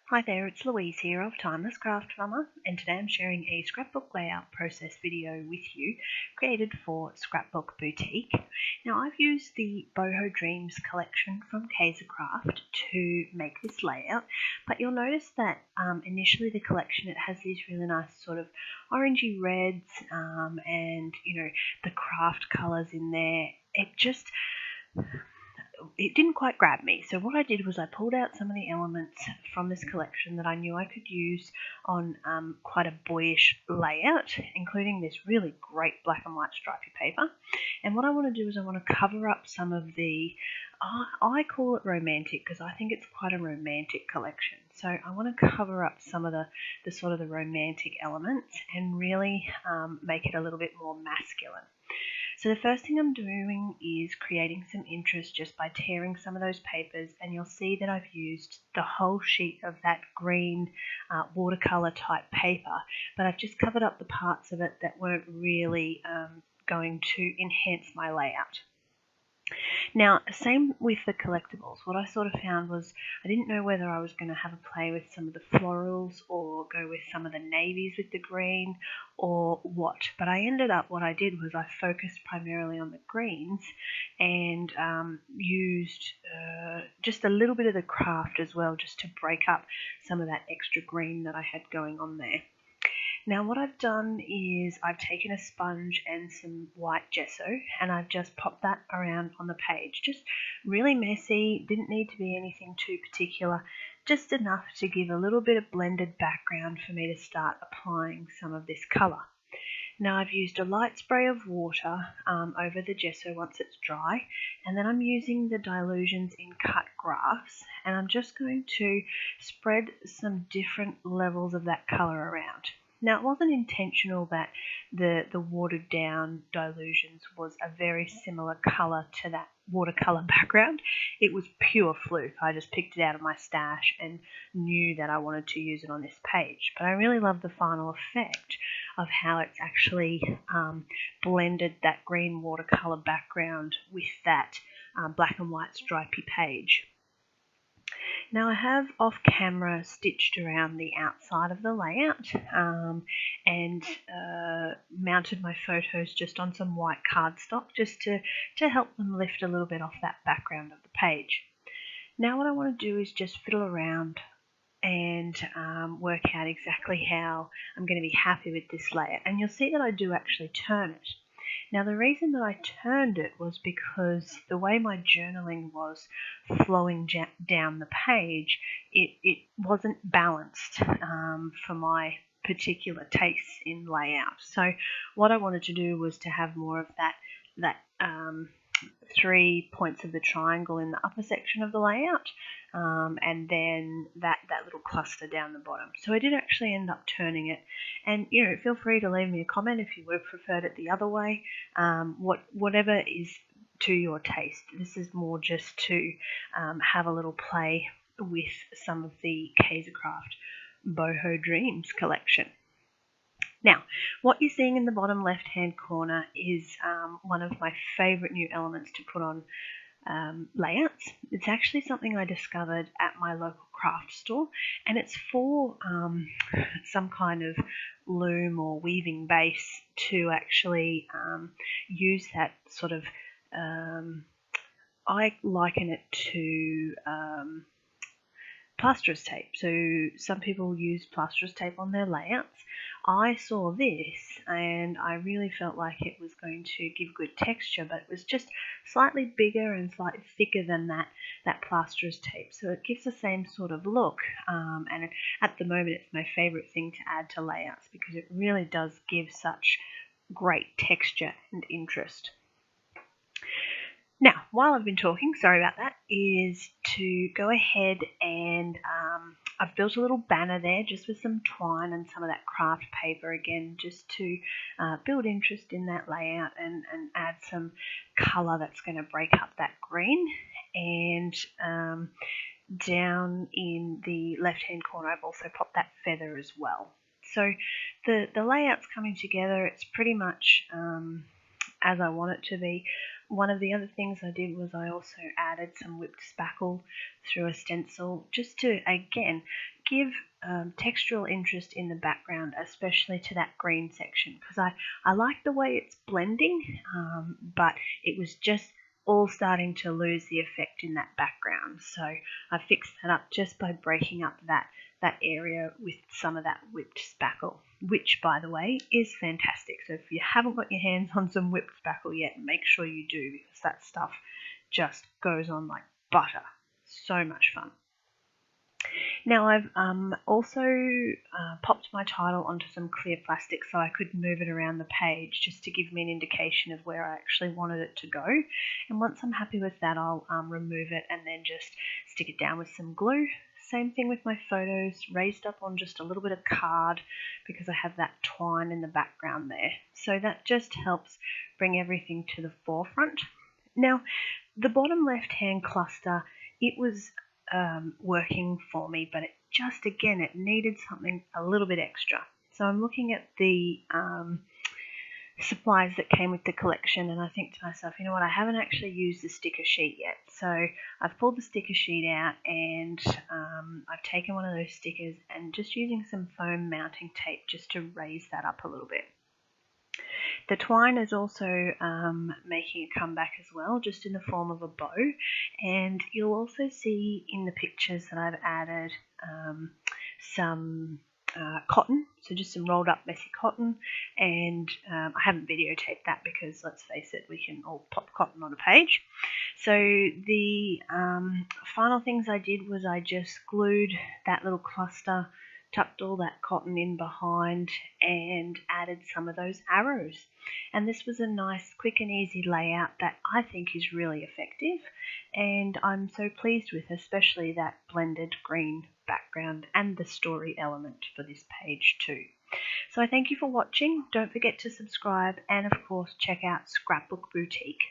Hi there, it's Louise here of Timeless Craft Mama, and today I'm sharing a scrapbook layout process video with you created for Scrapbook Boutique. Now I've used the Boho Dreams Collection from Kaisercraft to make this layout, but you'll notice that initially the collection, it has these really nice sort of orangey reds and the craft colours in there. It didn't quite grab me. So what I did was I pulled out some of the elements from this collection that I knew I could use on quite a boyish layout, including this really great black and white stripy paper. And what I want to do is I want to cover up some of the, I call it romantic because I think it's quite a romantic collection. So I want to cover up some of the sort of the romantic elements and really make it a little bit more masculine. So the first thing I'm doing is creating some interest just by tearing some of those papers, and you'll see that I've used the whole sheet of that green watercolor type paper, but I've just covered up the parts of it that weren't really going to enhance my layout. Now, same with the collectibles. What I sort of found was I didn't know whether I was going to have a play with some of the florals or go with some of the navies with the green or what. But I ended up, what I did was I focused primarily on the greens and used just a little bit of the craft as well, just to break up some of that extra green that I had going on there. Now what I've done is I've taken a sponge and some white gesso and I've just popped that around on the page. Just really messy, didn't need to be anything too particular, just enough to give a little bit of blended background for me to start applying some of this colour. Now I've used a light spray of water over the gesso once it's dry, and then I'm using the Dylusions in cut graphs, and I'm just going to spread some different levels of that colour around. Now, it wasn't intentional that the watered down Dylusions was a very similar colour to that watercolour background. It was pure fluke. I just picked it out of my stash and knew that I wanted to use it on this page. But I really love the final effect of how it's actually blended that green watercolour background with that black and white stripy page. Now I have off camera stitched around the outside of the layout and mounted my photos just on some white cardstock just to help them lift a little bit off that background of the page. Now what I want to do is just fiddle around and work out exactly how I'm going to be happy with this layout, and you'll see that I do actually turn it. Now the reason that I turned it was because the way my journaling was flowing down the page, it wasn't balanced for my particular tastes in layout. So what I wanted to do was to have more of that 3 points of the triangle in the upper section of the layout, and then that little cluster down the bottom. So I did actually end up turning it, and feel free to leave me a comment if you would have preferred it the other way. Whatever is to your taste. This is more just to have a little play with some of the Kaisercraft Boho Dreams Collection. Now, what you're seeing in the bottom left-hand corner is one of my favourite new elements to put on layouts. It's actually something I discovered at my local craft store, and it's for some kind of loom or weaving base to actually use that sort of, I liken it to plasterer's tape. So some people use plasterer's tape on their layouts. I saw this and I really felt like it was going to give good texture, but it was just slightly bigger and slightly thicker than that plasterer's tape. So it gives the same sort of look, and at the moment it's my favourite thing to add to layouts because it really does give such great texture and interest. Now, while I've been talking, sorry about that, is to go ahead and I've built a little banner there just with some twine and some of that craft paper again, just to build interest in that layout and add some colour that's going to break up that green. And down in the left-hand corner, I've also popped that feather as well. So the layout's coming together. It's pretty much as I want it to be. One of the other things I did was I also added some whipped spackle through a stencil just to, again, give textural interest in the background, especially to that green section, because I like the way it's blending, but it was just all starting to lose the effect in that background. So I fixed that up just by breaking up that area with some of that whipped spackle, which, by the way, is fantastic. So if you haven't got your hands on some whipped spackle yet, make sure you do, because that stuff just goes on like butter. So much fun. Now I've also popped my title onto some clear plastic so I could move it around the page just to give me an indication of where I actually wanted it to go. And once I'm happy with that, I'll remove it and then just stick it down with some glue. Same thing with my photos, raised up on just a little bit of card because I have that twine in the background there. So that just helps bring everything to the forefront. Now, the bottom left-hand cluster, it was working for me, but it needed something a little bit extra. So I'm looking at the supplies that came with the collection, and I think to myself, you know what, I haven't actually used the sticker sheet yet. So I've pulled the sticker sheet out, and I've taken one of those stickers and just using some foam mounting tape just to raise that up a little bit. The twine is also making a comeback as well, just in the form of a bow, and you'll also see in the pictures that I've added some cotton, so just some rolled up messy cotton, and I haven't videotaped that because, let's face it, we can all pop cotton on a page. So the final things I did was I just glued that little cluster, tucked all that cotton in behind, and added some of those arrows. And this was a nice, quick and easy layout that I think is really effective, and I'm so pleased with, especially that blended green background and the story element for this page too. So I thank you for watching. Don't forget to subscribe, and of course check out Scrapbook Boutique.